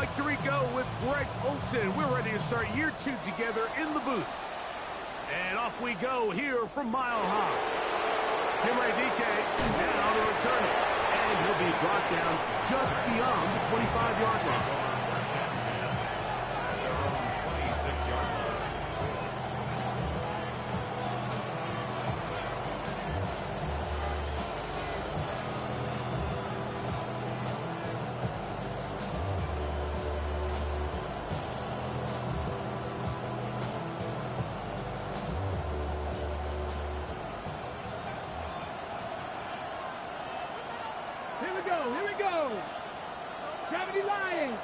Mike Tirico with Greg Olson. We're ready to start year 2 together in the booth. And off we go here from Mile High. Kimray DK down to return it. And he'll be brought down just beyond the 25-yard line. Here we go. 70 Lions.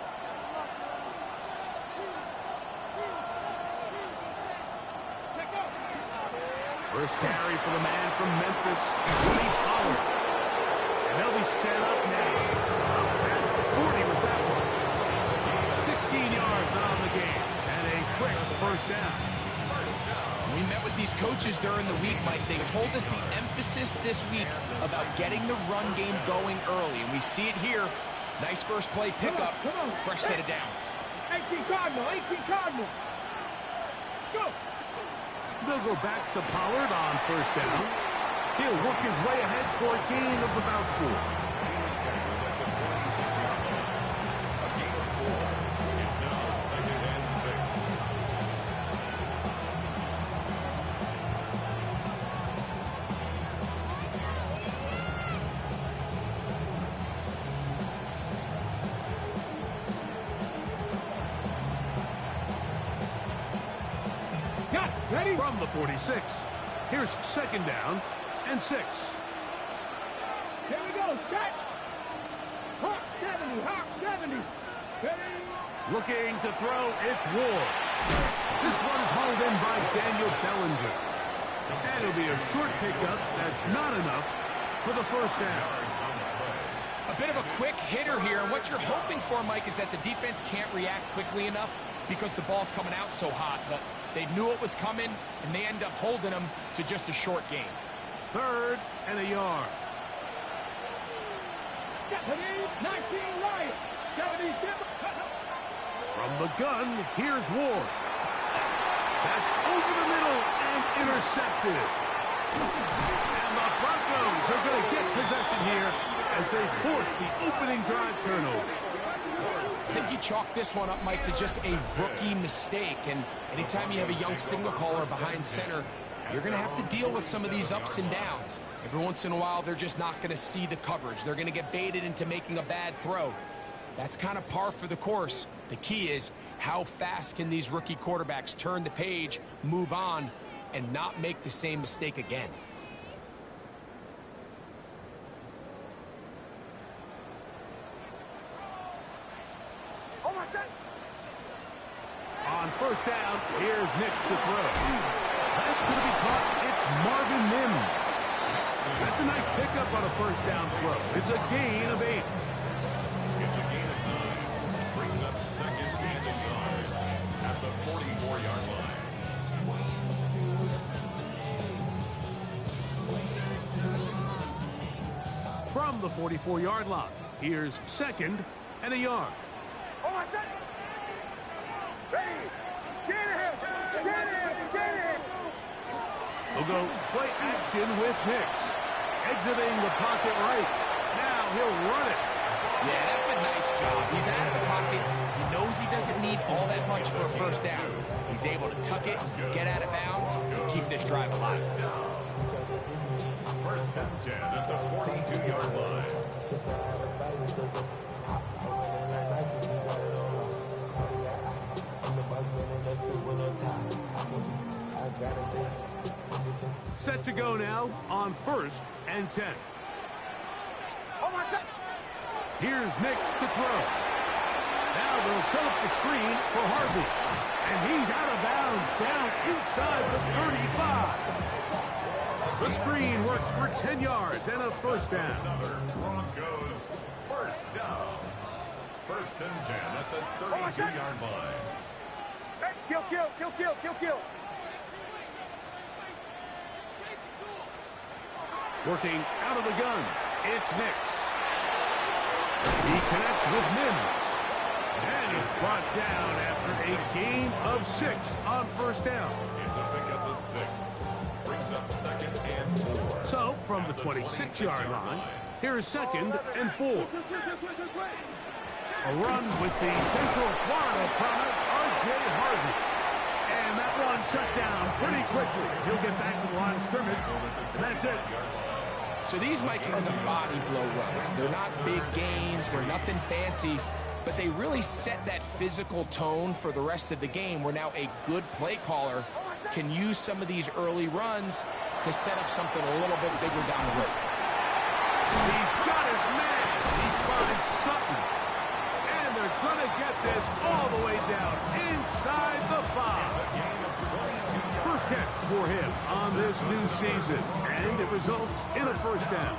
First carry for the man from Memphis, Woody Pollard. And they'll be set up now. That's the 40 with that one. 16 yards on the game. And a quick first down. We met with these coaches during the week, Mike. They told us the emphasis this week about getting the run game going early, and we see it here. Nice first play pickup, fresh set of downs. 18 Cardinal, 18 Cardinal. Let's go. They'll go back to Pollard on first down. He'll work his way ahead for a gain of about 4. Ready? From the 46. Here's second down and 6. Here we go. Set. Hawk 70. Hawk 70. Ready? Looking to throw. It's Ward. This one's hauled in by Daniel Bellinger. And it'll be a short pickup. That's not enough for the first down. A bit of a quick hitter here, and what you're hoping for, Mike, is that the defense can't react quickly enough because the ball's coming out so hot, but they knew it was coming, and they end up holding them to just a short gain. Third and a yard. 19 Lions. 70. From the gun, here's Ward. That's over the middle and intercepted. And the Broncos are going to get possession here as they force the opening drive turnover. I think you chalk this one up, Mike, to just a rookie mistake. And anytime you have a young signal caller behind center, you're going to have to deal with some of these ups and downs. Every once in a while, they're just not going to see the coverage. They're going to get baited into making a bad throw. That's kind of par for the course. The key is how fast can these rookie quarterbacks turn the page, move on, and not make the same mistake again. On first down, here's Nix to throw. That's going to be caught. It's Marvin Mims. That's a nice pickup on a first down throw. It's a gain of 8. It's a gain of 9. Brings up second and a yard at the 44-yard line. From the 44-yard line, here's second and a yard. We'll go play action with Hicks. Exiting the pocket right. Now he'll run it. Yeah, that's a nice job. He's out of the pocket. He knows he doesn't need all that much for a first down. He's able to tuck it, get out of bounds, and keep this drive alive. First and 10 at the 42-yard line. Set to go now on first and 10. Here's Nix to throw. Now they'll set up the screen for Harvey. And he's out of bounds down inside the 35. The screen works for 10 yards and a first down. Another Broncos first down. First and 10 at the 32-yard line. Kill. Working out of the gun, it's Nix. He connects with Mims. And he's brought down after a gain of 6 on first down. It's a pickup of 6. Brings up 2nd and 4. So, from the 26-yard line, here is 2nd and 4. A run with the Central Florida product, R.J. Harvey. And that one shut down pretty quickly. He'll get back to the line of scrimmage, and that's it. So these, Mike, are the body blow runs. They're not big gains. They're nothing fancy. But they really set that physical tone for the rest of the game where now a good play caller can use some of these early runs to set up something a little bit bigger down the road. He's got his man. He finds Sutton. And they're going to get this all the way down inside the 5. First catch for him on this new season. And it results in a first down.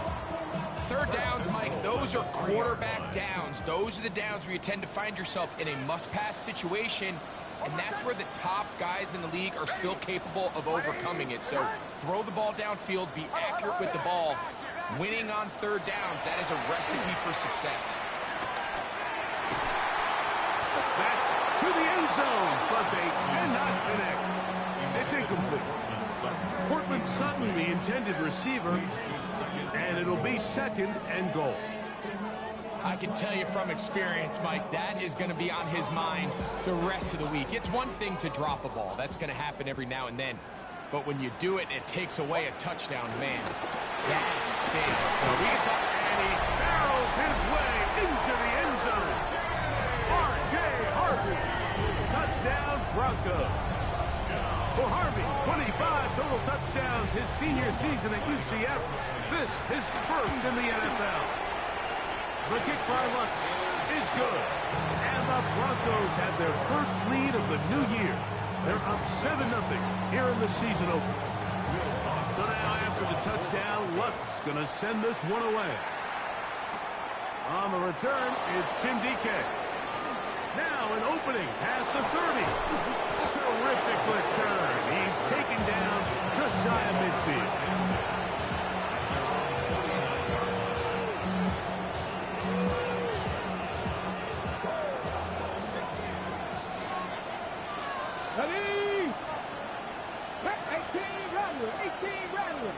Third downs, Mike, those are quarterback downs. Those are the downs where you tend to find yourself in a must-pass situation, and that's where the top guys in the league are still capable of overcoming it. So throw the ball downfield, be accurate with the ball. Winning on third downs, that is a recipe for success. That's to the end zone, but they cannot connect. It's incomplete. Cortland Sutton, the intended receiver, and it'll be 2nd and goal. I can tell you from experience, Mike, that is going to be on his mind the rest of the week. It's one thing to drop a ball. That's going to happen every now and then. But when you do it, it takes away a touchdown, man. That stinks. So he gets up and he barrels his way into the end zone. R.J. Harvey. Touchdown, Broncos. For Harvey, 25 total touchdowns his senior season at UCF. This his first in the NFL. The kick by Lutz is good. And the Broncos have their first lead of the new year. They're up 7-0 here in the season opener. So now after the touchdown, Lutz going to send this one away. On the return, it's Tim DK. Now an opening past the 30. Terrific return. He's taken down just shy of midfield. Ready? 18 Rattler, 18 Rattler.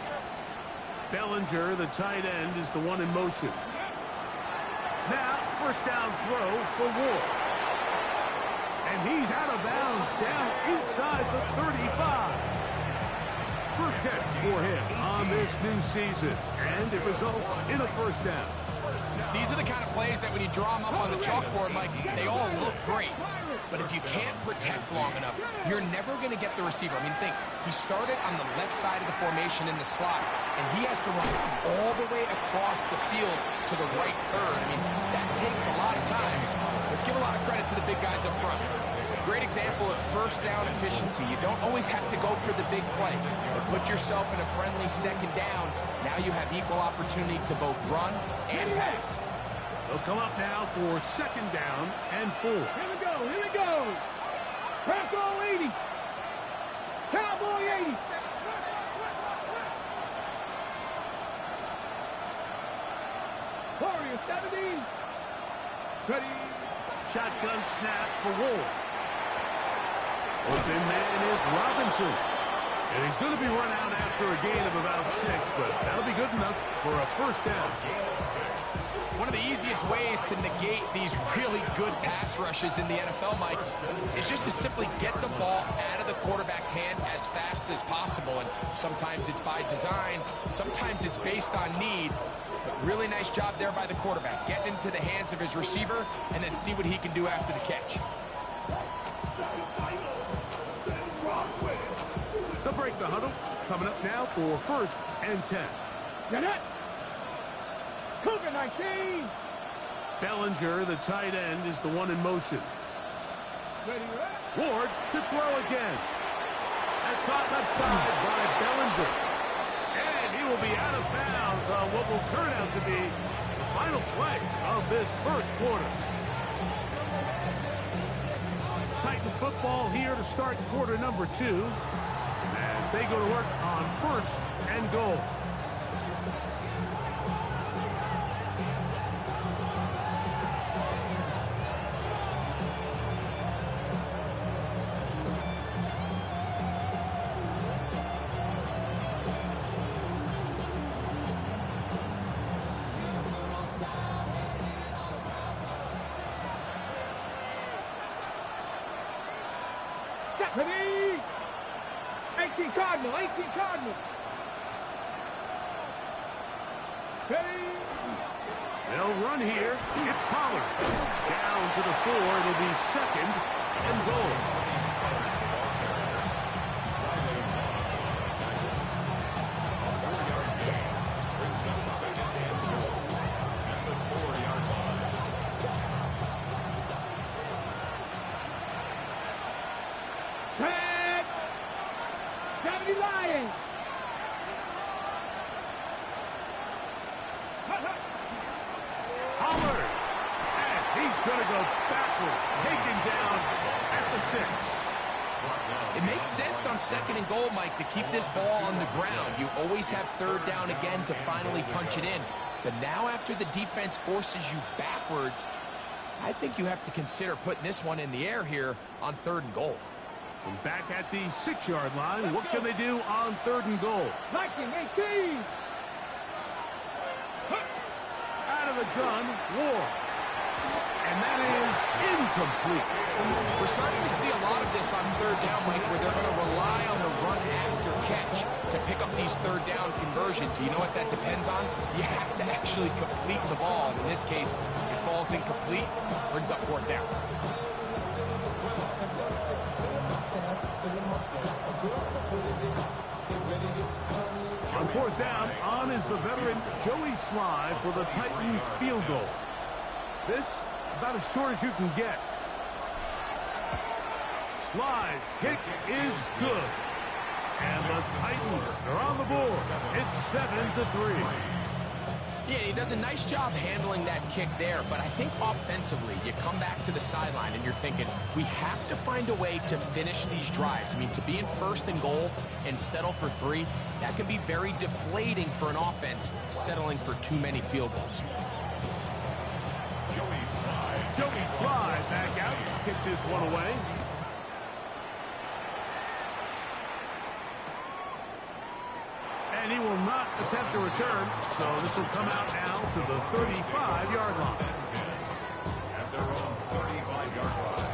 Bellinger, the tight end, is the one in motion. Now, first down throw for Ward. And he's out of bounds down inside the 35. First catch for him on this new season. And it results in a first down. These are the kind of plays that when you draw them up on the chalkboard, Mike, they all look great. But if you can't protect long enough, you're never going to get the receiver. I mean, think, he started on the left side of the formation in the slot, and he has to run all the way across the field to the right third. I mean, that takes a lot of time. Let's give a lot of credit to the big guys up front. Great example of first down efficiency. You don't always have to go for the big play, but put yourself in a friendly second down. Now you have equal opportunity to both run and pass. They'll come up now for second down and 4. Here we go, here we go. Bronco 80. Cowboy 80. Warrior 70. Ready. Shotgun snap for Ward. Open man is Robinson. And he's going to be run out after a gain of about 6, but that'll be good enough for a first down. One of the easiest ways to negate these really good pass rushes in the NFL, Mike, is just to simply get the ball out of the quarterback's hand as fast as possible. And sometimes it's by design, sometimes it's based on need. But really nice job there by the quarterback. Get into the hands of his receiver and then see what he can do after the catch. They'll break the huddle. Coming up now for first and 10. Get it. Cougar 19. Bellinger, the tight end, is the one in motion. Ready, Ward to throw again. That's caught left side by Bellinger. And he will be out of bounds on what will turn out to be the final play of this first quarter. Titan football here to start quarter number 2 as they go to work on first and goal. Ready? 18 Cardinal, 18 Cardinal. Ready? They'll run here. It's Pollard. Down to the 4. It'll be second and goal. Tag! 70 Lions! Pollard. And he's going to go backwards. Taken down at the 6. It makes sense on second and goal, Mike, to keep this ball on the ground. You always have third down again to finally punch it in. But now after the defense forces you backwards, I think you have to consider putting this one in the air here on third and goal. From back at the 6-yard line, what can they do on third and goal? Viking 18! Out of the gun, War. And that is incomplete. We're starting to see a lot of this on third down, Mike, where they're going to rely on the run after catch to pick up these third down conversions. You know what that depends on? You have to actually complete the ball. In this case, it falls incomplete, brings up fourth down. On fourth down, on is the veteran Joey Sly for the Titans field goal. This, about as short as you can get. Sly's kick is good. And the Titans are on the board. It's 7-3. Yeah, he does a nice job handling that kick there, but I think offensively, you come back to the sideline and you're thinking, we have to find a way to finish these drives. I mean, to be in first and goal and settle for 3, that can be very deflating for an offense settling for too many field goals. Joey Sly back out, kick this one away. And he will not attempt to return, so this will come out now to the 35-yard line. At their own 35-yard line.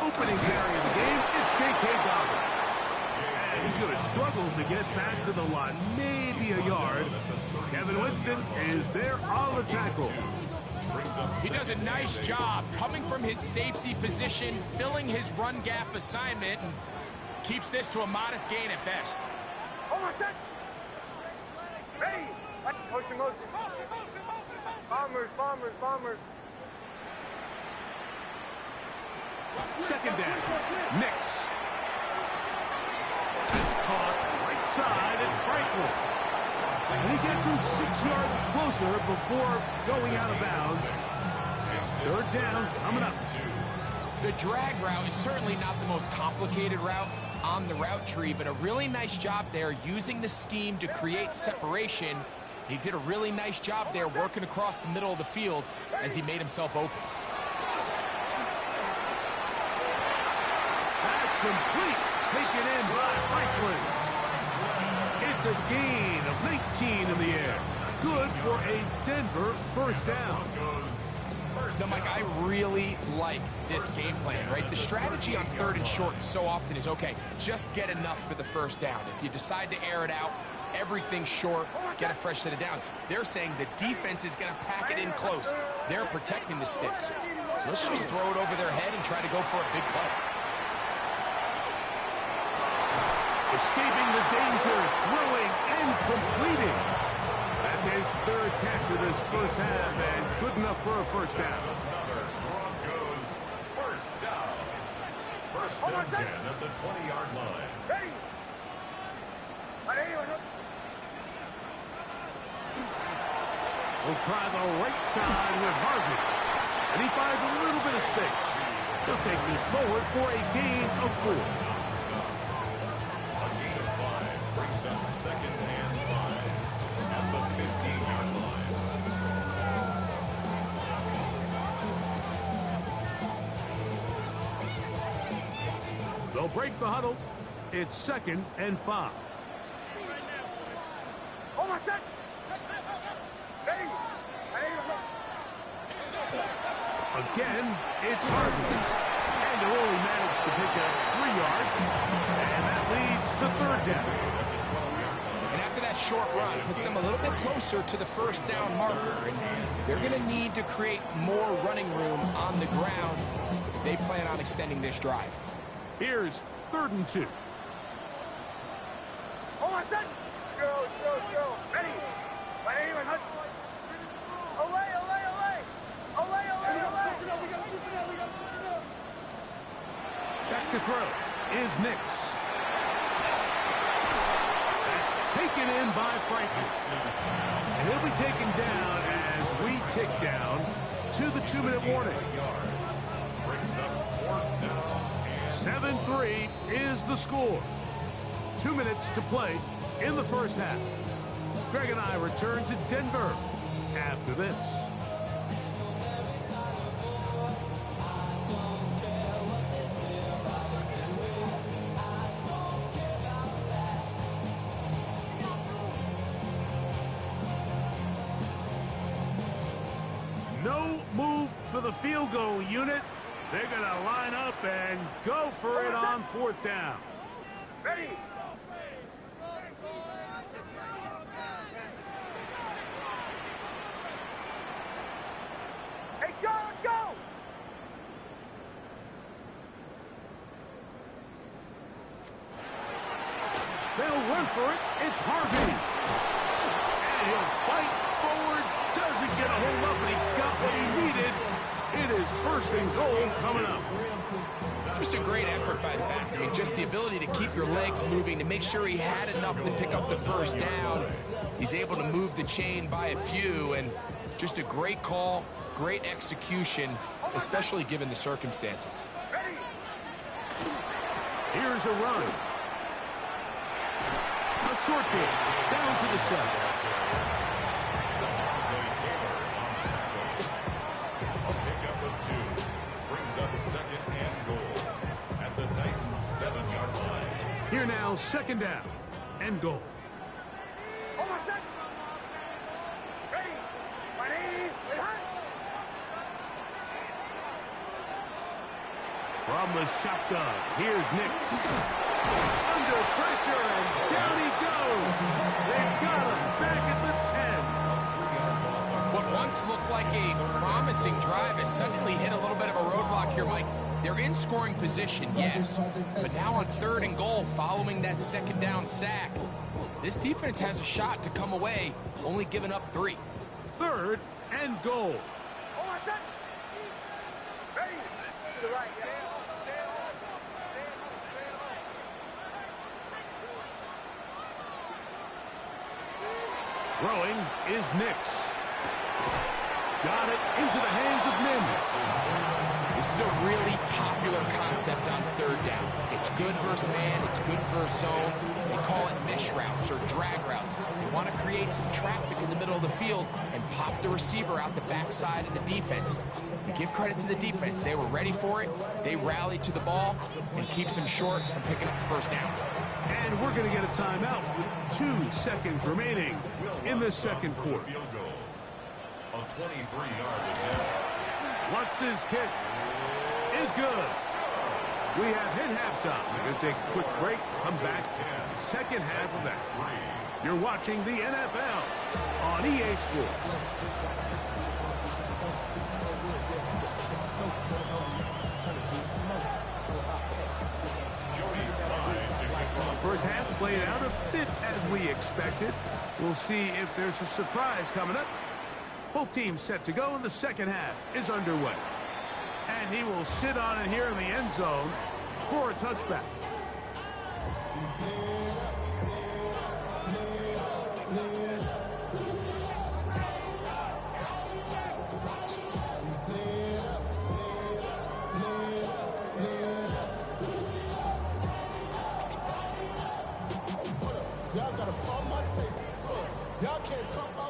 Opening carry of the game, it's J.K. Dobbins. And he's going to struggle to get back to the line, maybe a yard. Kevin Winston is there on the tackle. He does a nice job coming from his safety position, filling his run gap assignment, and keeps this to a modest gain at best. Set. Ready. Motion. Bombers. Second down. Nix. Caught right side at Franklin. And he gets him 6 yards closer before going out of bounds. Third down coming up. The drag route is certainly not the most complicated route on the route tree, but a really nice job there using the scheme to create separation. He did a really nice job there working across the middle of the field as he made himself open. That's complete. Taken in by Franklin. It's That's a gain of 19 in the air. Good for a Denver first down. Now, Mike, I really like this game plan, right? The strategy on 3rd and short so often is, okay, just get enough for the first down. If you decide to air it out, everything short, get a fresh set of downs. They're saying the defense is going to pack it in close. They're protecting the sticks. So let's just throw it over their head and try to go for a big play. Escaping the danger, throwing and completing. That's his 3rd catch of this first half, and good enough for a first down. Another Broncos first down. First and 10 at the 20-yard line. Ready. We'll try the right side with Harvey. And he finds a little bit of space. He'll take this forward for a gain of 4. A gain of 5 brings up 2nd and 5 at the 15-yard line. They'll break the huddle. It's 2nd and 5. Hold on, set. Ready. Again, it's Harvey. And they'll only manage to pick up 3 yards. And that leads to 3rd down. And after that short run, it puts them a little bit closer to the first down marker. And they're going to need to create more running room on the ground if they plan on extending this drive. Here's 3rd and 2. Hold on, set. Show. Ready. Back to throw is Nix. That's taken in by Franklin. And he'll be taken down as we tick down to the 2-minute warning. 7-3 is the score. 2 minutes to play in the first half. Greg and I return to Denver after this. No move for the field goal unit. They're going to line up and go for it on 4th down. Ready. Hey, Sean, let's go. They'll run for it. It's Harvey. And he'll fight forward. Doesn't get a hold up, and he got what he needed. It is 1st and goal coming up. Just a great effort by the back. I mean, just the ability to keep your legs moving, to make sure he had enough to pick up the first down. He's able to move the chain by a few, and just a great call, great execution, especially given the circumstances. Ready. Here's a run. A short game, down to the 7. A pickup of 2 brings up 2nd and goal at the Titans' 7-yard line. Here now, 2nd down and goal. Hold on, set. Ready. Ready. From the shotgun, here's Nix. Under pressure, and down he goes. They've got him back at the 10. What once looked like a promising drive has suddenly hit a little bit of a roadblock here, Mike. They're in scoring position, yes, but now on 3rd and goal following that 2nd down sack, this defense has a shot to come away, only giving up 3. 3rd and goal. Hold on, set. Ready. To the right, yeah. Throwing is Nix. Got it into the hands of Mims. This is a really popular concept on 3rd down. It's good versus man, it's good versus zone. They call it mesh routes or drag routes. They want to create some traffic in the middle of the field and pop the receiver out the backside of the defense. You give credit to the defense. They were ready for it. They rallied to the ball and keeps them short from picking up the first down. And we're going to get a timeout with 2 seconds remaining in the second quarter. Field goal. A 23-yard attempt. Lutz's kick is good. We have hit halftime. We're going to take a quick break. Come back to the second half of that. You're watching the NFL on EA Sports. First half played out a bit as we expected. We'll see if there's a surprise coming up. Both teams set to go, and the second half is underway. And he will sit on it here in the end zone for a touchback.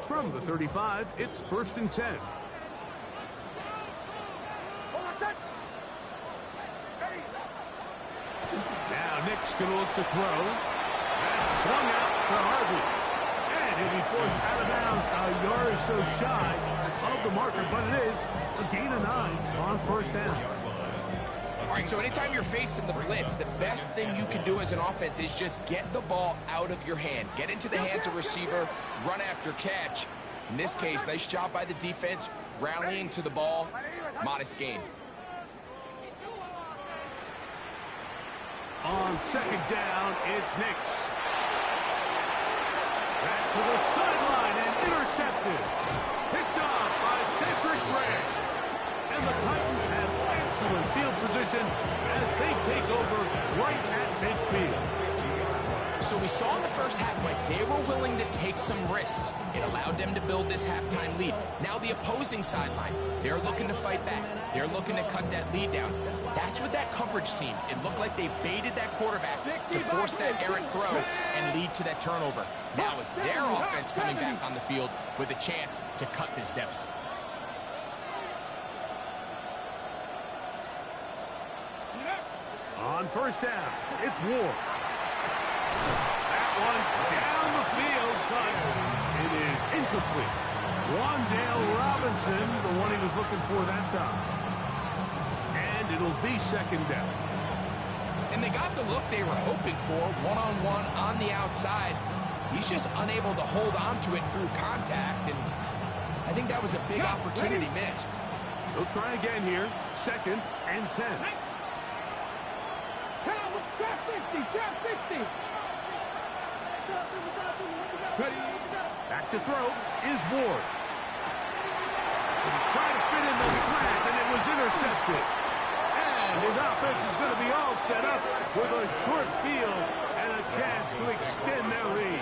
From the 35, it's 1st and 10. Now Nick's going to look to throw. That's swung out to Harvey. And he'll be forced out of bounds a yard or so shy of the marker, but it is a gain of 9 on 1st down. All right, so anytime you're facing the blitz, the best thing you can do as an offense is just get the ball out of your hand. Get into the hands of receiver, run after catch. In this case, nice job by the defense, rallying to the ball. Modest gain. On 2nd down, it's Nix. Back to the sideline and intercepted. Picked off by Cedric Gray. And the Titans have excellent field position as they take over right at midfield. So we saw in the first half, Mike, they were willing to take some risks. It allowed them to build this halftime lead. Now the opposing sideline, they're looking to fight back. They're looking to cut that lead down. That's what that coverage seemed. It looked like they baited that quarterback to force that errant throw and lead to that turnover. Now it's their offense coming back on the field with a chance to cut this deficit. On 1st down, it's Ward. That one down the field, but it is incomplete. Wandale Robinson, the one he was looking for that time. And it'll be 2nd down. And they got the look they were hoping for, one-on-one on the outside. He's just unable to hold on to it through contact, and I think that was a big opportunity missed. They'll try again here, 2nd and 10. Back to throw is Ward. He tried to fit in the slant, and it was intercepted. And his offense is going to be all set up with a short field and a chance to extend their lead.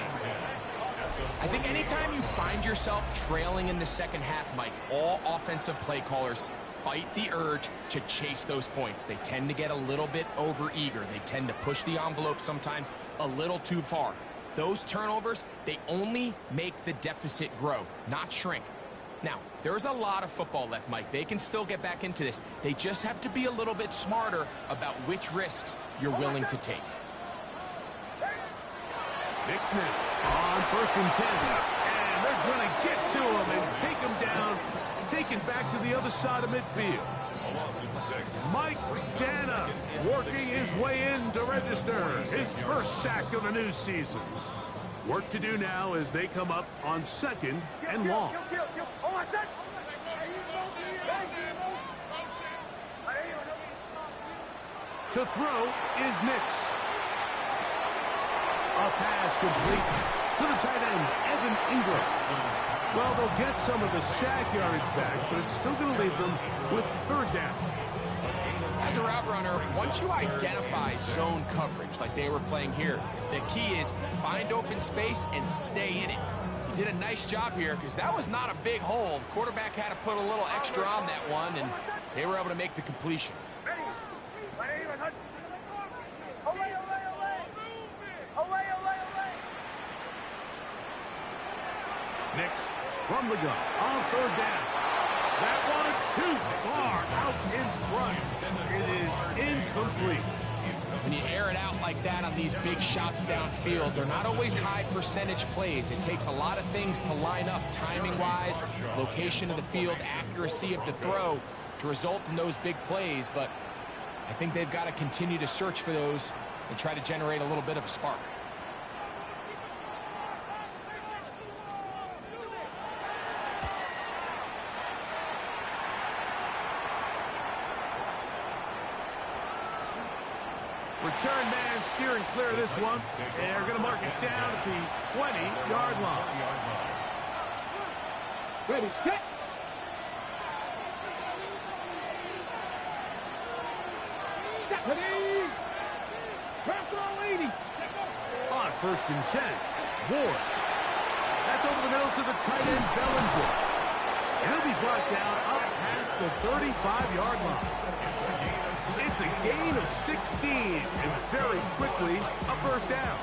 I think anytime you find yourself trailing in the second half, Mike, all offensive play callers fight the urge to chase those points. They tend to get a little bit overeager. They tend to push the envelope sometimes a little too far. Those turnovers, they only make the deficit grow, not shrink. Now, there's a lot of football left, Mike. They can still get back into this. They just have to be a little bit smarter about which risks you're willing to take. Nix now on 1st and 10. And they're going to get to him and take him down, take it back to the other side of midfield. Mike Dana working his way in to register his first sack of the new season. Work to do now as they come up on 2nd and long. To throw is Nix. A pass complete to the tight end, Evan Ingram. Well, they'll get some of the sack yardage back, but it's still going to leave them with 3rd down. As a route runner, once you identify zone coverage like they were playing here, the key is find open space and stay in it. He did a nice job here because that was not a big hole. The quarterback had to put a little extra on that one, and they were able to make the completion. Nix from the gun on 3rd down. That one too far out in front. It is incomplete. When you air it out like that on these big shots downfield, they're not always high percentage plays. It takes a lot of things to line up timing-wise, location of the field, accuracy of the throw to result in those big plays. But I think they've got to continue to search for those and try to generate a little bit of a spark. Return man steering clear of this one. They're going to mark it down at the 20-yard line. Ready, set. Ready. Back row 80. On 1st and 10, Ward. That's over the middle to the tight end, Bellinger. And he'll be brought down up past the 35-yard line. It's a gain of 16, and very quickly, a first down.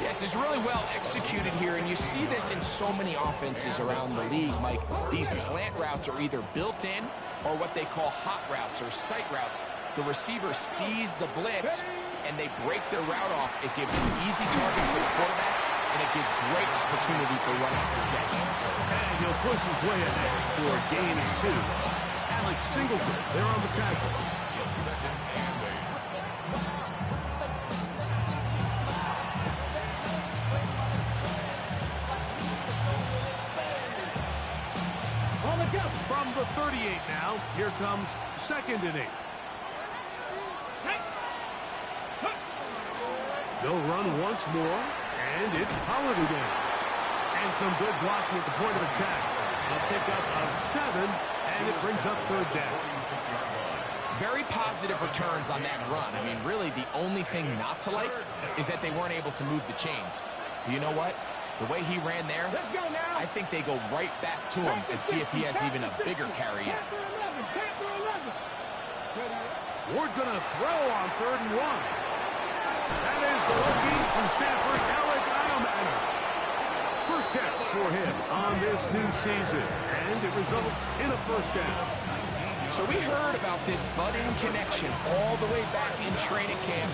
Yes, it's really well executed here, and you see this in so many offenses around the league, Mike. These slant routes are either built in or what they call hot routes or sight routes. The receiver sees the blitz, and they break their route off. It gives an easy target for the quarterback, and it gives great opportunity for run after catch. And he'll push his way ahead for a gain of 2. Alex Singleton, they're on the tackle. From the 38 now, here comes 2nd and 8. They'll run once more, and it's Holiday down. And some good blocking at the point of attack. A pickup of 7, and it brings up 3rd down. Very positive returns on that run. I mean, really, the only thing not to like is that they weren't able to move the chains. But you know what? The way he ran there, I think they go right back to him and see if he has even a bigger carry in. Ward gonna throw on 3rd and 1. That is the rookie from Stanford, Alec Iomanner. First catch for him on this new season, and it results in a first down. So we heard about this budding connection all the way back in training camp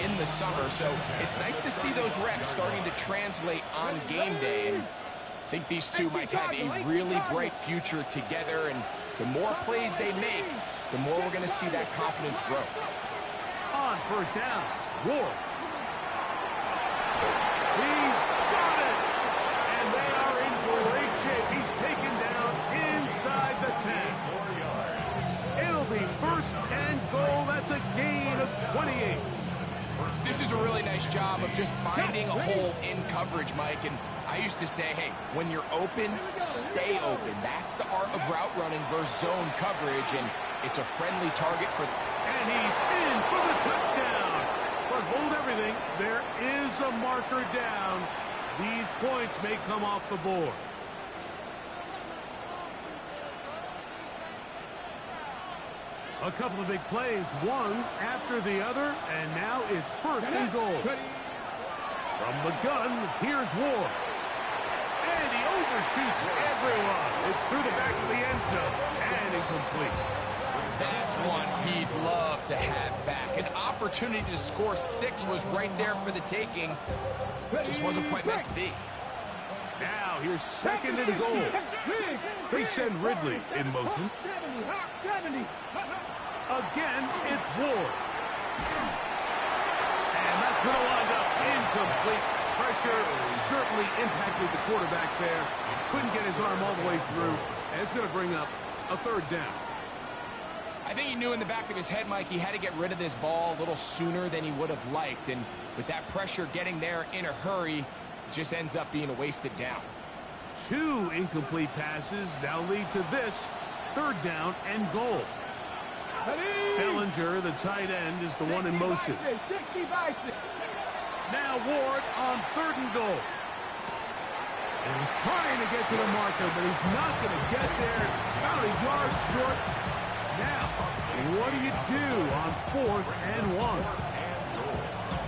in the summer. So it's nice to see those reps starting to translate on game day. And I think these two might have a really bright future together. And the more plays they make, the more we're going to see that confidence grow. On 1st down, Ward. He's got it! And they are in great shape. He's taken down inside the 10. It'll be 1st and goal. That's a gain of 28. This is a really nice job of just finding a hole in coverage, Mike. And I used to say, hey, when you're open, stay open. That's the art of route running versus zone coverage, and it's a friendly target for... And he's in for the touchdown. But hold everything. There is a marker down. These points may come off the board. A couple of big plays, one after the other, and now it's 1st and goal. From the gun, here's Ward. And he overshoots everyone. It's through the back of the end zone, and incomplete. That's one he'd love to have back. An opportunity to score 6 was right there for the taking. Just wasn't quite meant to be. Now here's 2nd and goal. They send Ridley in motion. Again, it's Ward. And that's going to wind up incomplete. Pressure certainly impacted the quarterback there. Couldn't get his arm all the way through. And it's going to bring up a 3rd down. I think he knew in the back of his head, Mike, he had to get rid of this ball a little sooner than he would have liked. And with that pressure getting there in a hurry, it just ends up being a wasted down. 2 incomplete passes now lead to this 3rd down and goal. Bellinger, the tight end, is the one in motion. Now Ward on 3rd and goal. And he's trying to get to the marker, but he's not going to get there. About a yard short. Now, what do you do on 4th and 1?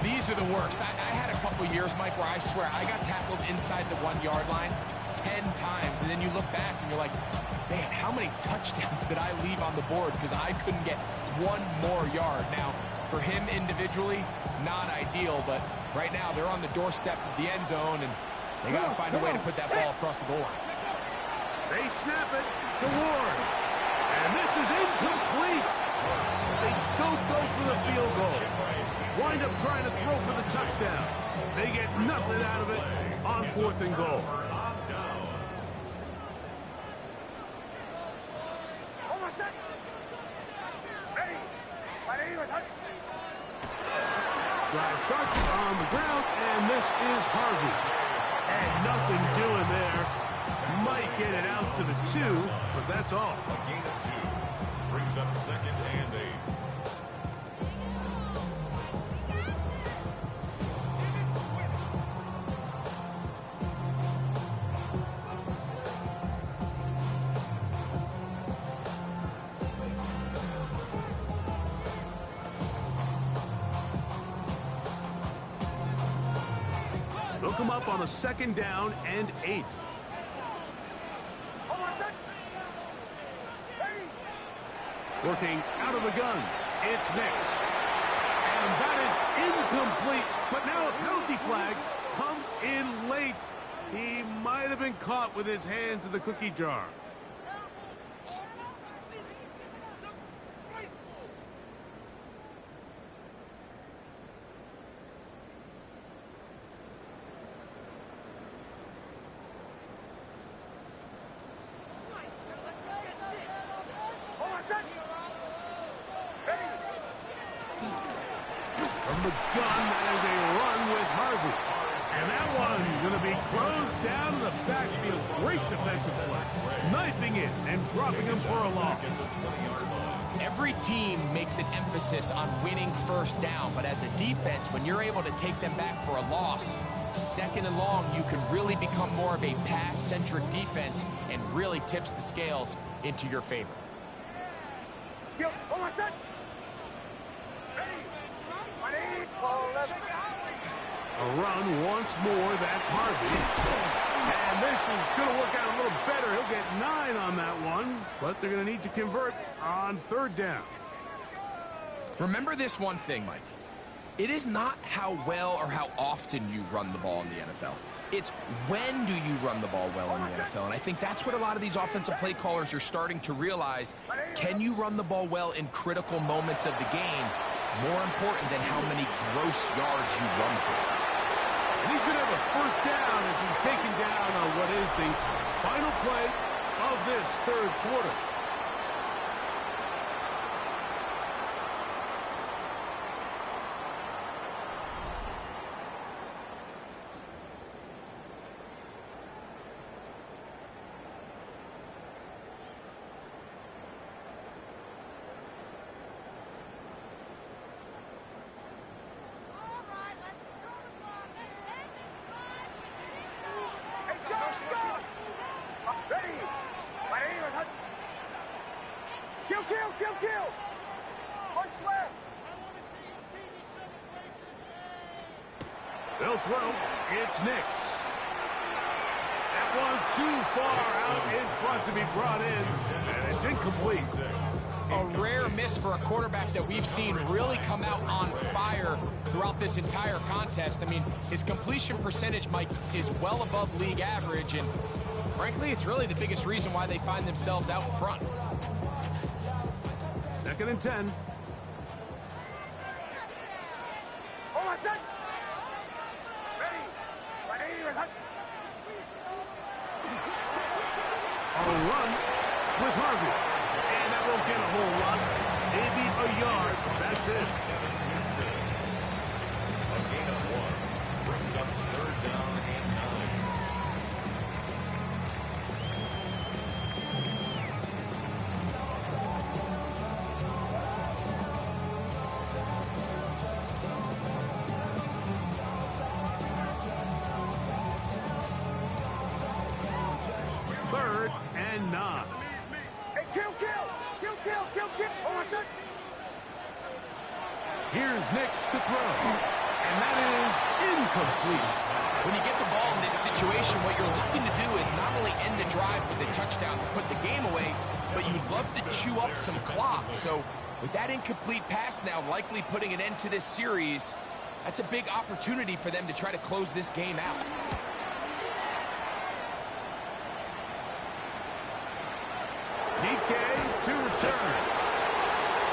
These are the worst. I had a couple years, Mike, where I swear I got tackled inside the 1-yard line 10 times, and then you look back and you're like, man, how many touchdowns did I leave on the board because I couldn't get one more yard? Now, For him individually, not ideal, but right now they're on the doorstep of the end zone, and they got to find a way to put that ball across the goal line. They snap it to Ward. And this is incomplete. They don't go for the field goal. Wind up trying to throw for the touchdown. They get nothing out of it on 4th and goal. Drive starts on the ground, and this is Harvey. And nothing doing there. Might get it out to the 2, but that's all. A gain of 2. Brings up 2nd and 8. They'll come up on a 2nd down and 8. Working out of the gun, it's Nix. And that is incomplete, but now a penalty flag comes in late. He might have been caught with his hands in the cookie jar. From the gun, that is a run with Harvey. And that one going to be closed down in the backfield. Great defensive play. Knifing it and dropping him for a loss. Every team makes an emphasis on winning 1st down, but as a defense, when you're able to take them back for a loss, 2nd and long, you can really become more of a pass-centric defense and really tips the scales into your favor. A run once more, that's Harvey. And this is going to work out a little better. He'll get 9 on that one, but they're going to need to convert on 3rd down. Remember this one thing, Mike. It is not how well or how often you run the ball in the NFL. It's when do you run the ball well in the NFL, and I think that's what a lot of these offensive play callers are starting to realize. Can you run the ball well in critical moments of the game? More important than how many gross yards you run for. And he's going to have a 1st down as he's taken down on what is the final play of this 3rd quarter. Kill! Punch left! They'll throw. It's Nix. That one too far out in front to be brought in, and it's incomplete. A rare miss for a quarterback that we've seen really come out on fire throughout this entire contest. I mean, his completion percentage, Mike, is well above league average, and frankly, it's really the biggest reason why they find themselves out in front. 2nd and 10. A run with Harvey. And that won't get a whole lot. Maybe a yard. That's it. A gain of 1. Brings up 3rd down and 3rd and 9. Hey, kill! Here's Nix to throw. And that is incomplete. When you get the ball in this situation, what you're looking to do is not only end the drive with a touchdown to put the game away, but you'd love to chew up some clock. So with that incomplete pass now likely putting an end to this series, that's a big opportunity for them to try to close this game out. DK to return.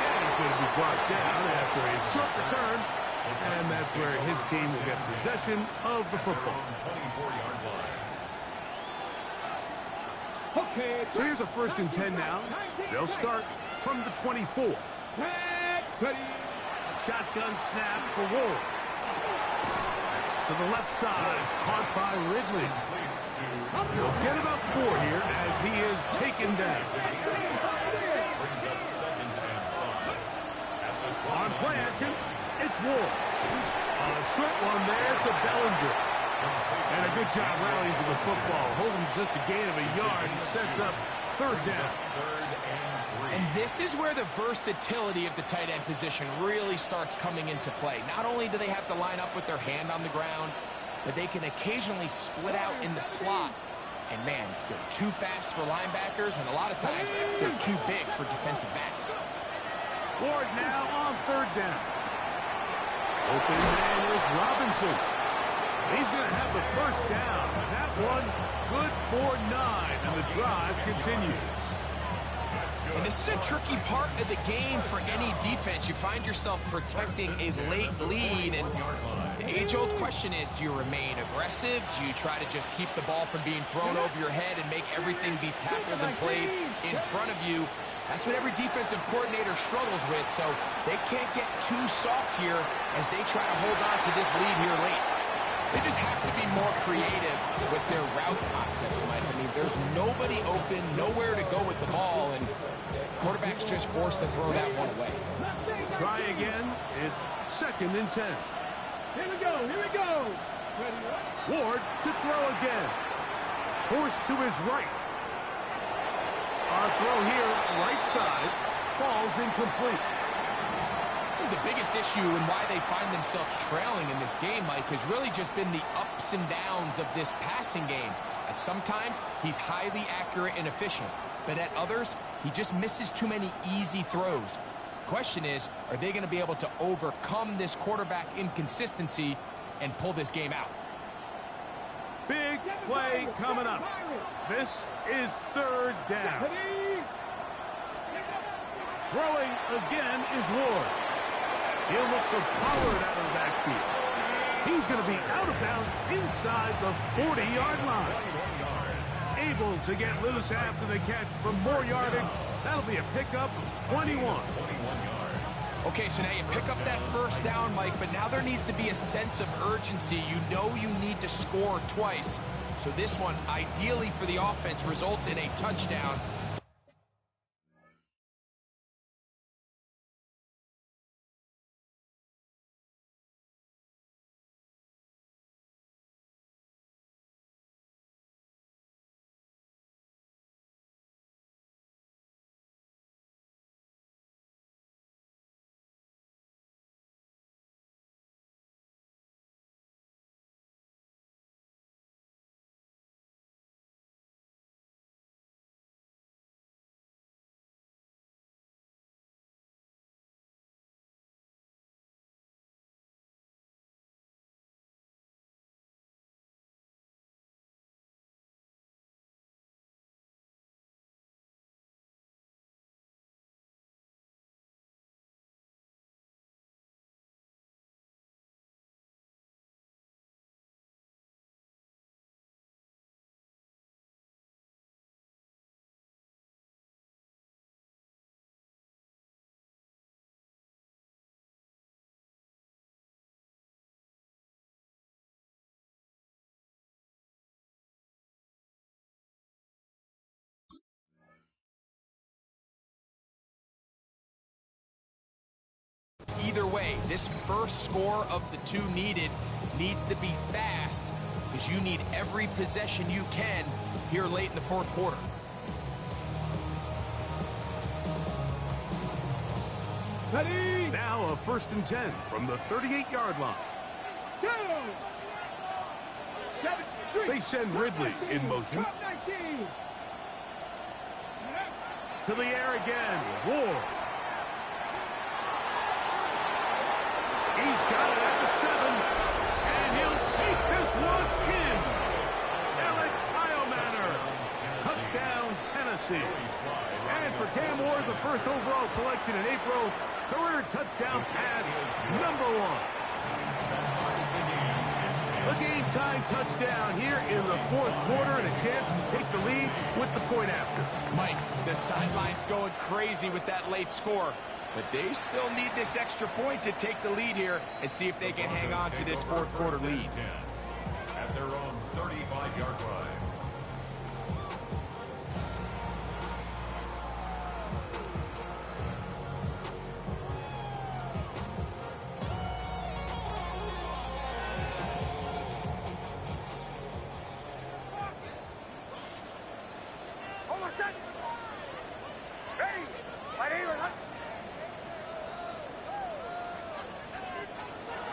And he's going to be brought down after a short return. And that's where his team will get possession of the football. 24-yard line. Okay. So here's a 1st and 10 now. They'll start from the 24. Shotgun snap for Ward. To the left side, caught by Ridley. He'll get about 4 here as he is taken down. Brings up 2nd and 5. At the 20. On play action, it's Ward. A short one there to Bellinger. And a good job rallying to the football. Holding just a gain of a yard and sets up 3rd down. 3rd and 3. And this is where the versatility of the tight end position really starts coming into play. Not only do they have to line up with their hand on the ground, but they can occasionally split out in the slot. And man, they're too fast for linebackers, and a lot of times they're too big for defensive backs. Ward now on 3rd down. Open man is Robinson. He's going to have the 1st down. That one good for 9, and the drive continues. And this is a tricky part of the game for any defense. You find yourself protecting a late lead, and the age-old question is, do you remain aggressive? Do you try to just keep the ball from being thrown over your head and make everything be tackled and played in front of you? That's what every defensive coordinator struggles with, so they can't get too soft here as they try to hold on to this lead here late. They just have to be more creative with their route concepts, Mike. I mean, there's nobody open, nowhere to go with the ball, and quarterback's just forced to throw that one away. Try again. It's 2nd and 10. Here we go. Here we go. Ward to throw again. Forced to his right. Our throw here, right side, falls incomplete. The biggest issue and why they find themselves trailing in this game, Mike, has really just been the ups and downs of this passing game. At sometimes, he's highly accurate and efficient, but at others, he just misses too many easy throws. Question is, are they going to be able to overcome this quarterback inconsistency and pull this game out? Big play coming up. This is 3rd down. Throwing again is Ward. He'll look for Pollard out of the backfield. He's going to be out of bounds inside the 40-yard line. Able to get loose after the catch for more yardage. That'll be a pickup of 21. Okay, so now you pick up that 1st down, Mike, but now there needs to be a sense of urgency. You know you need to score twice. So this one, ideally for the offense, results in a touchdown. Either way, this first score of the 2 needed needs to be fast, because you need every possession you can here late in the 4th quarter. Ready? Now a 1st and 10 from the 38-yard line. 2. 7, 3. They send Ridley in motion. 19. To the air again. Ward. He's got it at the 7. And he'll take this one in. Eric Heilmanner. Touchdown, Tennessee. And for Cam Ward, the first overall selection in April, career touchdown pass #1. A game-time touchdown here in the 4th quarter and a chance to take the lead with the point after. Mike, the sideline's going crazy with that late score, but they still need this extra point to take the lead here and see if they can hang on to this 4th quarter lead. At their own 35-yard line.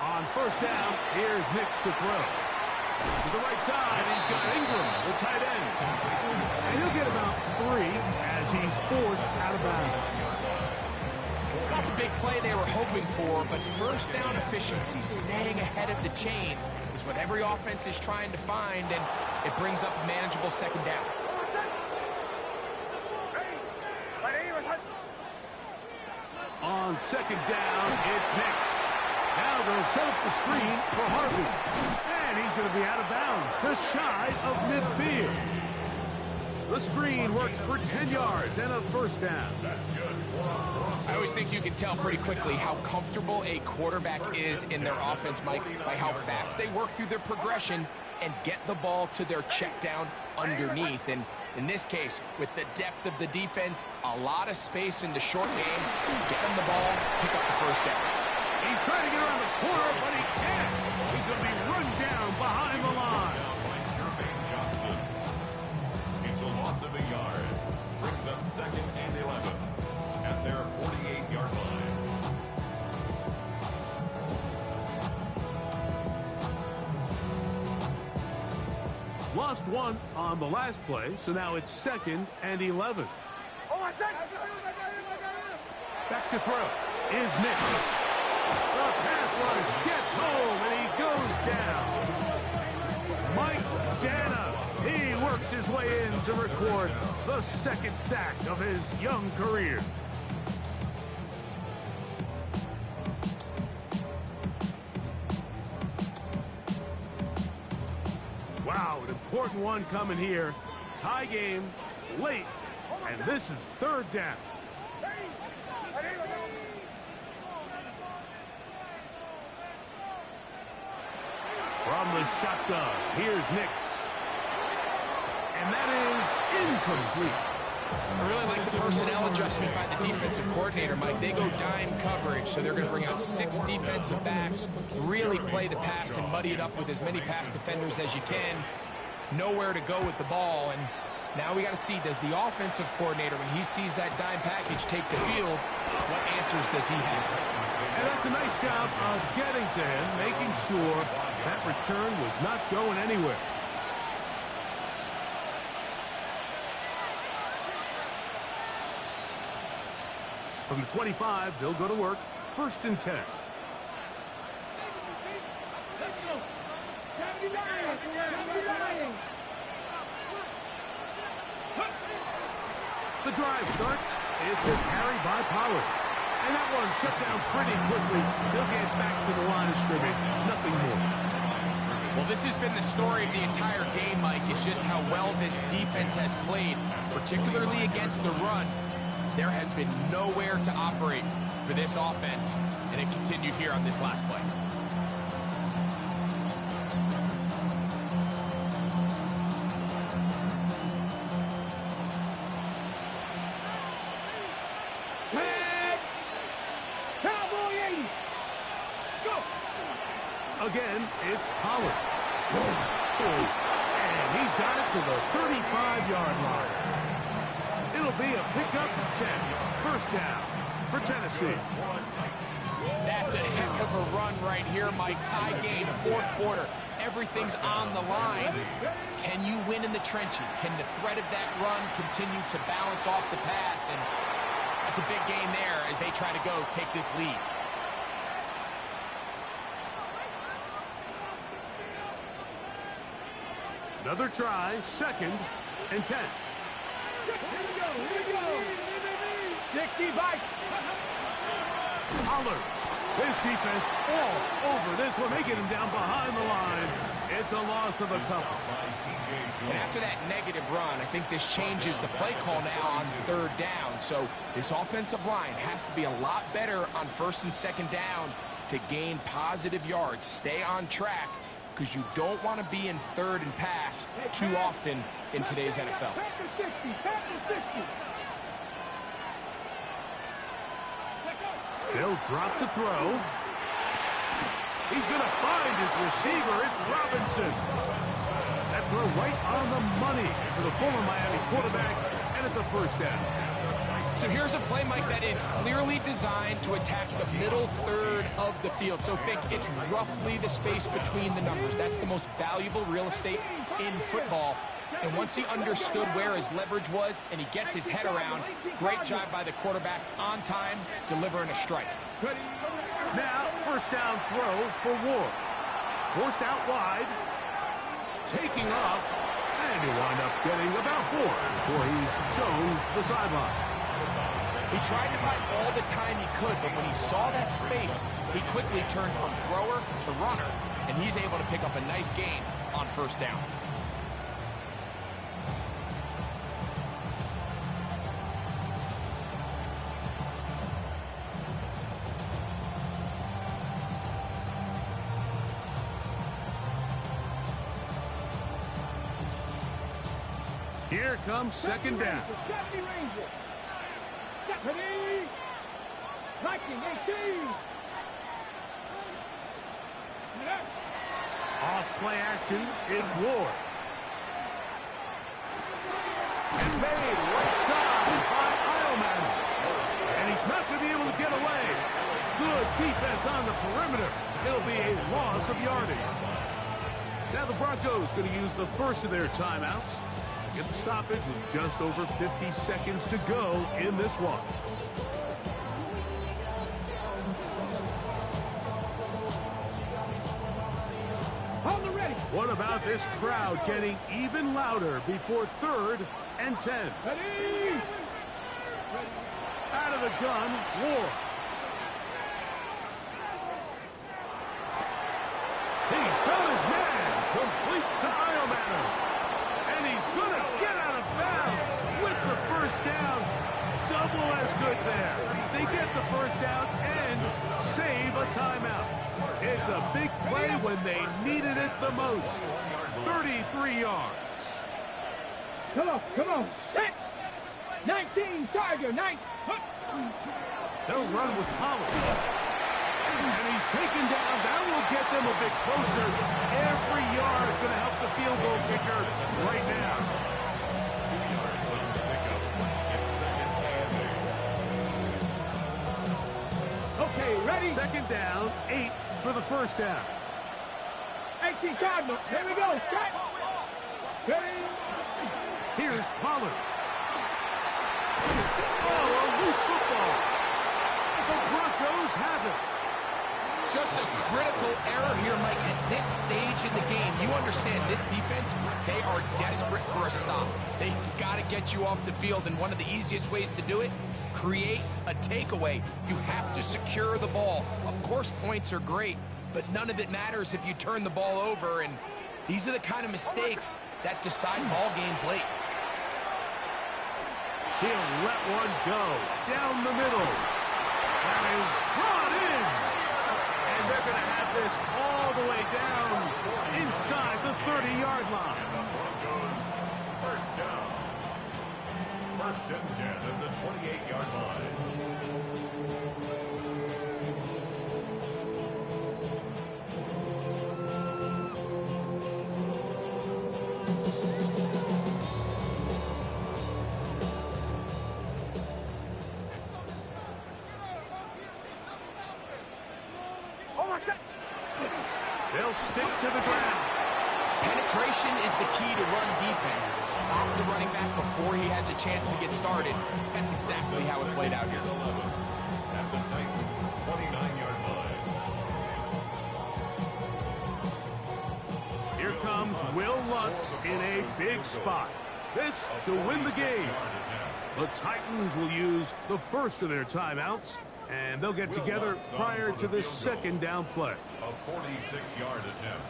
On first down, here's Nix to throw. To the right side, he's got Ingram, the tight end. And he'll get about 3 as he's forced out of bounds. It's not the big play they were hoping for, but first down efficiency, staying ahead of the chains, is what every offense is trying to find, and it brings up a manageable second down. On second down, it's Nix. Now they'll set up the screen for Harvey. And he's going to be out of bounds, just shy of midfield. The screen works for 10 yards and a first down. That's good. I always think you can tell pretty quickly how comfortable a quarterback is in their offense, Mike, by how fast they work through their progression and get the ball to their check down underneath. And in this case, with the depth of the defense, a lot of space in the short game, get them the ball, pick up the first down. He's trying to get around the corner, but he can't. He's going to be run down behind the line. It's a loss of a yard. Brings up 2nd and 11 at their 48-yard line. Lost 1 on the last play, so now it's 2nd and 11. Back to throw is Nix. The pass rush gets home, and he goes down. Mike Dana, he works his way in to record the 2nd sack of his young career. Wow, an important one coming here. Tie game, late, and this is 3rd down. From the shotgun, here's Nix. And that is incomplete. I really like the personnel adjustment by the defensive coordinator, Mike. They go dime coverage, so they're going to bring out 6 defensive backs, really play the pass and muddy it up with as many pass defenders as you can. Nowhere to go with the ball, and now we got to see, does the offensive coordinator, when he sees that dime package take the field, what answers does he have? And that's a nice job of getting to him, making sure that return was not going anywhere. From the 25, they'll go to work. 1st and 10. The drive starts. It's a carry by Pollard. And that one shut down pretty quickly. They'll get back to the line of scrimmage. Nothing more. Well, this has been the story of the entire game, Mike. It's just how well this defense has played, particularly against the run. There has been nowhere to operate for this offense, and it continued here on this last play. Again, it's Pollard. And he's got it to the 35-yard line. It'll be a pickup of 10. First down for for Tennessee. That's a heck of a run right here, Mike. Tie game, fourth quarter. Everything's on the line. Can you win in the trenches? Can the threat of that run continue to balance off the pass? And that's a big gain there as they try to go take this lead. Another try, 2nd and 10. Here we go. 60 bites. Pollard. His defense all over this one, making him down behind the line. It's a loss of a couple. And after that negative run, I think this changes the play call now on 3rd down. So this offensive line has to be a lot better on 1st and 2nd down to gain positive yards. Stay on track, because you don't want to be in 3rd and pass too often in today's NFL. They'll drop to throw. He's going to find his receiver. It's Robinson. That throw right on the money for the former Miami quarterback, and it's a 1st down. So here's a play, Mike, that is clearly designed to attack the middle 3rd of the field. So think it's roughly the space between the numbers. That's the most valuable real estate in football. And once he understood where his leverage was and he gets his head around, great job by the quarterback on time, delivering a strike. Now, 1st down throw for Ward. Forced out wide. Taking off. And he'll wind up getting about 4 before he's shown the sideline. He tried to buy all the time he could, but when he saw that space, he quickly turned from thrower to runner, and he's able to pick up a nice gain on 1st down. Here comes 2nd down. Off play action, it's Ward. And made right side by Eilman. And he's not going to be able to get away. Good defense on the perimeter. It'll be a loss of yardage. Now the Broncos going to use the 1st of their timeouts. Get the stoppage with just over 50 seconds to go in this one. What about this crowd getting even louder before 3rd and 10? Ready? Out of the gun, Ward. He's got his man, complete to Eilman. And he's going to get out of bounds with the 1st down. Double as good there. They get the 1st down and save a timeout. It's a big play when they needed it the most. 33 yards. Come on. Set. 19, Tiger, 9. They'll run with Pollard. And he's taken down. That will get them a bit closer. Every yard is going to help the field goal kicker right now. 2 yards on the pickup. It's 2nd and 8. Okay, ready? 2nd down, 8 for the 1st down. 18 Cardinals. Here we go. Set. Ready? Here's Pollard. Oh, a loose football. The Broncos have it. Just a critical error here, Mike. At this stage in the game, you understand this defense, they are desperate for a stop. They've got to get you off the field, and one of the easiest ways to do it, create a takeaway. You have to secure the ball. Of course, points are great, but none of it matters if you turn the ball over, and these are the kind of mistakes that decide ball games late. He'll let one go down the middle. That is brought in. And they're going to have this all the way down inside the 30-yard line. Broncos 1st down. 1st and 10 at the 28-yard line. stick to the ground. Penetration is the key to run defense. Stop the running back before he has a chance to get started. That's exactly how it played out here. At the Titans' 29-yard line. Here comes Will Lutz in a big spot. This to win the game. The Titans will use the first of their timeouts, and they'll get together prior to the second down play. A 46-yard attempt.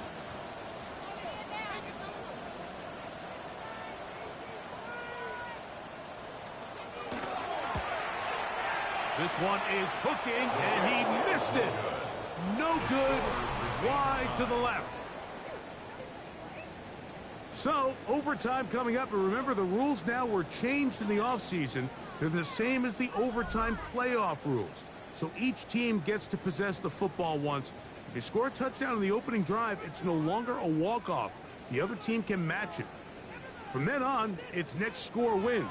This one is hooking, and he missed it. No good. Wide to the left. So, overtime coming up, and remember the rules now were changed in the offseason. They're the same as the overtime playoff rules. So each team gets to possess the football once. If you score a touchdown in the opening drive, it's no longer a walk-off. The other team can match it. From then on, it's next score wins.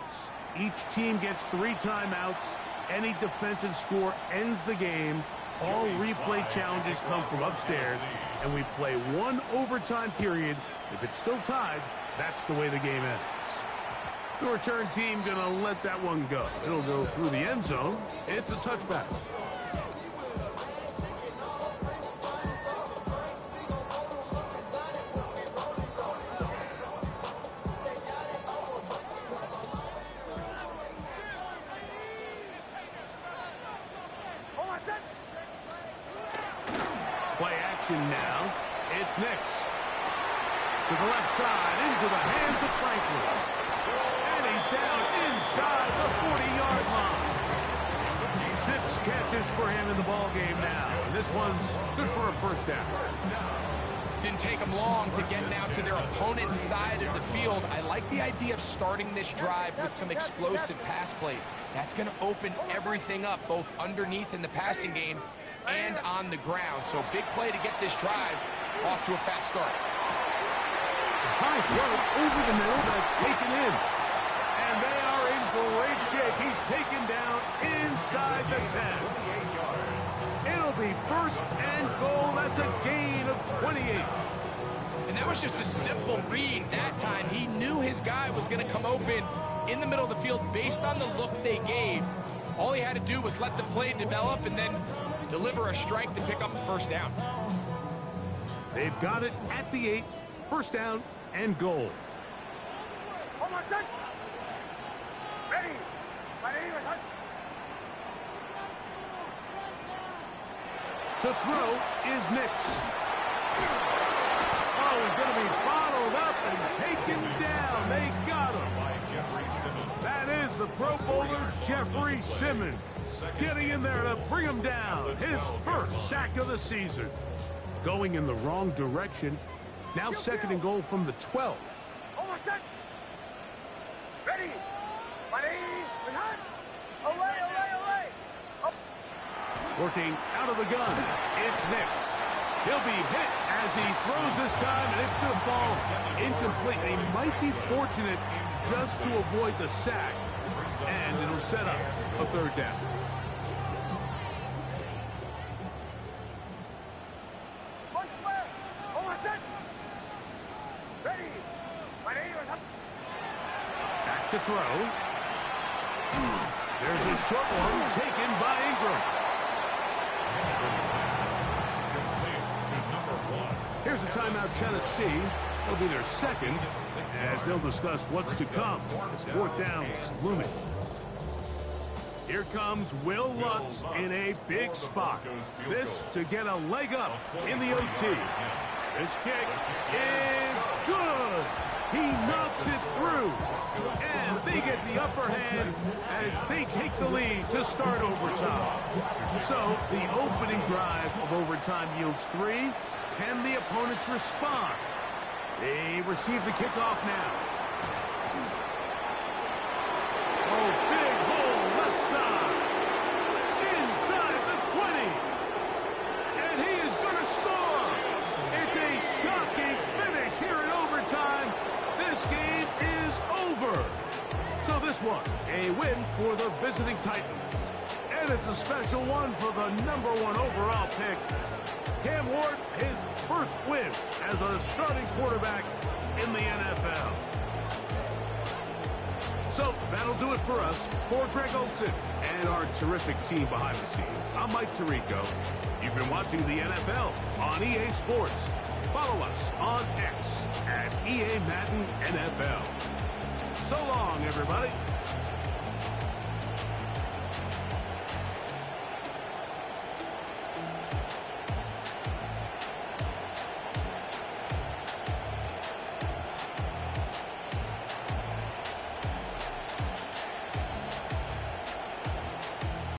Each team gets 3 timeouts. Any defensive score ends the game. All replay challenges come from upstairs, and we play 1 overtime period. If it's still tied, that's the way the game ends. The return team gonna let that one go. It'll go through the end zone. It's a touchback. Play action now. It's Nix. To the left side, into the hands of Franklin. And he's down inside the 40-yard line. 6 catches for him in the ballgame now. And this one's good for a first down. Didn't take them long to get now to their opponent's side of the field. I like the idea of starting this drive with some explosive pass plays. That's going to open everything up, both underneath in the passing game and on the ground. So big play to get this drive off to a fast start. High throw over the middle, that's taken in. And they are in great shape. He's taken down inside the 10. It'll be first and goal. That's a gain of 28. And that was just a simple read that time. He knew his guy was going to come open in the middle of the field based on the look they gave. All he had to do was let the play develop and then deliver a strike to pick up the first down. They've got it at the 8. First down and goal. Ready. To throw is Nix. Oh, he's going to be bottled up and taken down. They got him. That is the Pro Bowler, Jeffrey Simmons, getting in there to bring him down. His first sack of the season. Going in the wrong direction. Now second and goal from the 12. Ready. Working out of the gun. It's Nix. He'll be hit as he throws this time, and it's going to fall incomplete. He might be fortunate just to avoid the sack, and it'll set up a third down. Back to throw. There's a short one taken by Ingram. Here's a timeout, Tennessee. It'll be their second, as they'll discuss what's to come as fourth down is looming. Here comes Will Lutz in a big spot. This to get a leg up in the OT. This kick is good. He knocks it through. And they get the upper hand as they take the lead to start overtime. So the opening drive of overtime yields 3. Can the opponents respond? They receive the kickoff now. Oh, big hole left side. Inside the 20. And he is going to score. It's a shocking finish here in overtime. This game is over. So this one, a win for the visiting Titans. And And it's a special one for the #1 overall pick. Cam Ward, his first win as a starting quarterback in the NFL. So that'll do it for us. For Greg Olson and our terrific team behind the scenes, I'm Mike Tirico. You've been watching the NFL on EA Sports. Follow us on X at EA Madden NFL. So long, everybody.